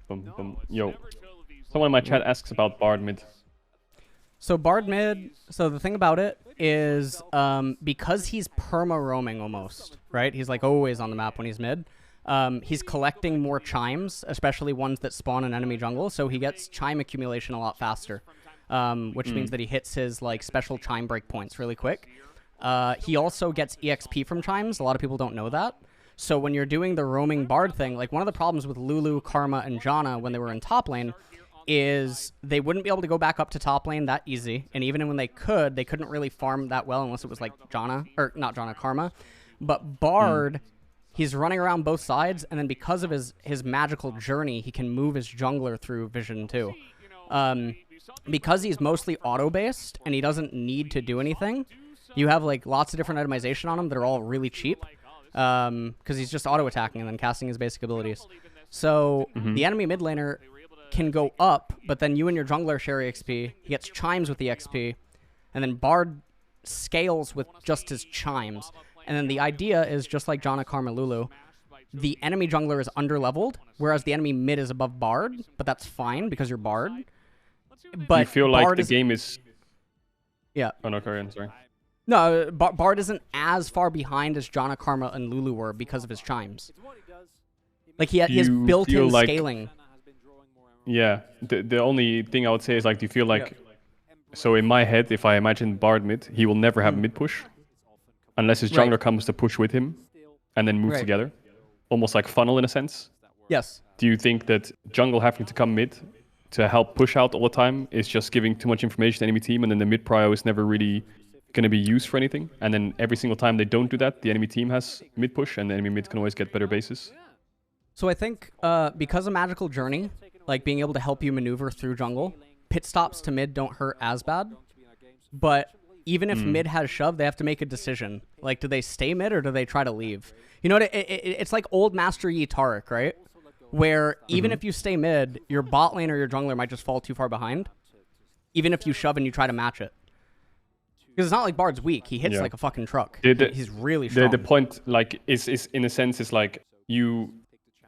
Boom, boom. Yo. Someone in my chat asks about Bard mid. So Bard mid, so the thing about it is because he's perma-roaming almost, right? He's like always on the map when he's mid. He's collecting more chimes, especially ones that spawn in enemy jungle, so he gets chime accumulation a lot faster, which means that he hits his like special chime breakpoints really quick. He also gets EXP from chimes. A lot of people don't know that. So when you're doing the roaming Bard thing, like one of the problems with Lulu, Karma, and Janna when they were in top lane is they wouldn't be able to go back up to top lane that easy, and even when they couldn't really farm that well unless it was like Janna, or not Janna, Karma. But Bard, he's running around both sides, and then because of his magical journey, he can move his jungler through vision too. Because he's mostly auto-based, and he doesn't need to do anything, you have like lots of different itemization on him that are all really cheap, because he's just auto-attacking and then casting his basic abilities. So the enemy mid laner can go up, but then you and your jungler share EXP. He gets chimes with the XP, and then Bard scales with just his chimes. And then the idea is just like Janna, Karma, Lulu, the enemy jungler is under-leveled, whereas the enemy mid is above Bard, but that's fine because you're Bard. But you feel like the game is... Yeah. Oh no, Korean, sorry. No, Bard isn't as far behind as Janna, Karma, and Lulu were because of his chimes. Like he has built-in scaling. Yeah, the only thing I would say is like, do you feel like... So in my head, if I imagine Bard mid, he will never have mid push. Unless his jungler comes to push with him and then move together. Almost like funnel in a sense. Yes. Do you think that jungle having to come mid to help push out all the time is just giving too much information to the enemy team, and then the mid prio is never really going to be used for anything? And then every single time they don't do that, the enemy team has mid push and the enemy mid can always get better bases? So I think because of Magical Journey, like being able to help you maneuver through jungle, pit stops to mid don't hurt as bad. But even if mid has shove, they have to make a decision. Like, do they stay mid or do they try to leave? You know what? It's like old Master Yi Taric, right? Where even if you stay mid, your bot lane or your jungler might just fall too far behind. Even if you shove and you try to match it. Because it's not like Bard's weak. He hits like a fucking truck. He's really strong. The point, like, is in a sense, is like you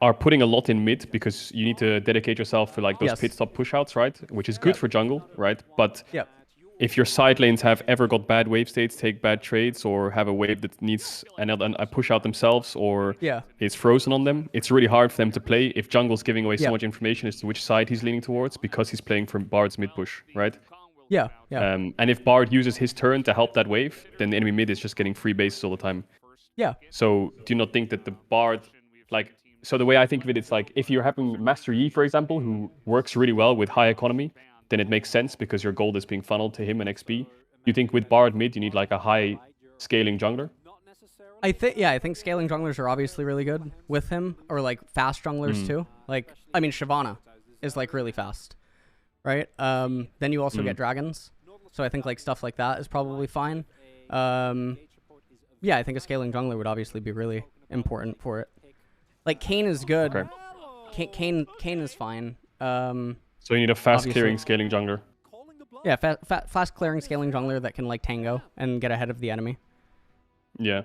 are putting a lot in mid because you need to dedicate yourself to like those pit stop push outs, right? Which is good for jungle, right? But if your side lanes have ever got bad wave states, take bad trades, or have a wave that needs a push out themselves, or is frozen on them, it's really hard for them to play if jungle's giving away so much information as to which side he's leaning towards because he's playing from Bard's mid push, right? Yeah. And if Bard uses his turn to help that wave, then the enemy mid is just getting free bases all the time. Yeah. So do you not think that the Bard, like, so the way I think of it, it's like if you're having Master Yi, for example, who works really well with high economy, then it makes sense because your gold is being funneled to him and XP. You think with Bard mid, you need like a high scaling jungler? I think scaling junglers are obviously really good with him, or like fast junglers too. Like, I mean, Shyvana is like really fast, right? Then you also get dragons. So I think like stuff like that is probably fine. Yeah, I think a scaling jungler would obviously be really important for it. Like Kayn is good. Okay. Kayn is fine. So you need a fast clearing scaling jungler. Yeah, fast clearing scaling jungler that can like tango and get ahead of the enemy. Yeah.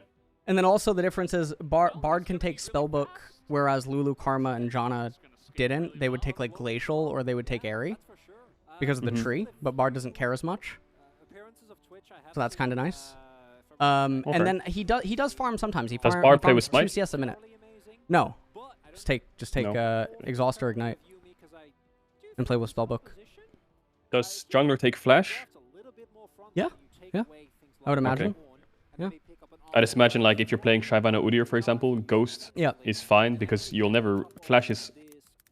And then also the difference is Bard can take Spellbook, whereas Lulu, Karma, and Janna didn't. They would take like Glacial or they would take Airy because of the tree, but Bard doesn't care as much. So that's kind of nice. And then he does farm sometimes. Does Bard play with 2 Smite? CS a minute. No. Just take Exhaust or Ignite and play with Spellbook. Does jungler take Flash? Yeah. I would imagine. Yeah. I just imagine like if you're playing Shyvana Udyr, for example, Ghost is fine because you'll never... Flash is...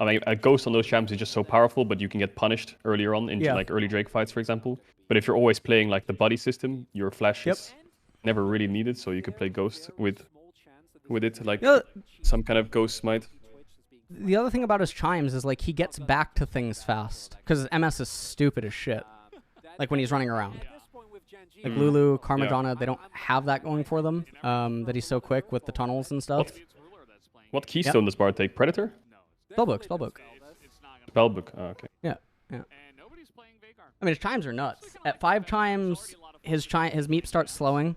I mean, a Ghost on those champs is just so powerful, but you can get punished earlier on in like early Drake fights, for example. But if you're always playing like the buddy system, your Flash is never really needed, so you could play Ghost with it, like some kind of Ghost Smite. The other thing about his chimes is like he gets back to things fast because his MS is stupid as shit. Like when he's running around. Like Lulu, Karma, Janna, they don't have that going for them. That he's so quick with the tunnels and stuff. What keystone does Bard take? Predator? Spellbook. Spellbook. Oh, okay. Yeah. I mean, his chimes are nuts. At 5 chimes, his meep starts slowing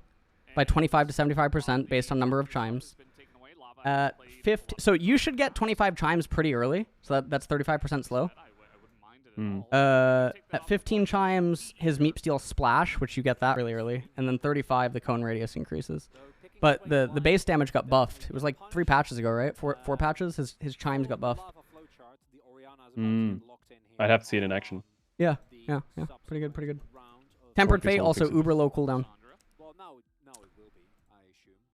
by 25 to 75% based on number of chimes. At 50, so you should get 25 chimes pretty early. So that's 35% slow. At 15 chimes, his Meep Steel Splash, which you get that really early, and then 35, the cone radius increases. But the base damage got buffed. It was like 3 patches ago, right? Four patches. His chimes got buffed. I'd have to see it in action. Yeah. Pretty good. Tempered Fate also uber low cooldown.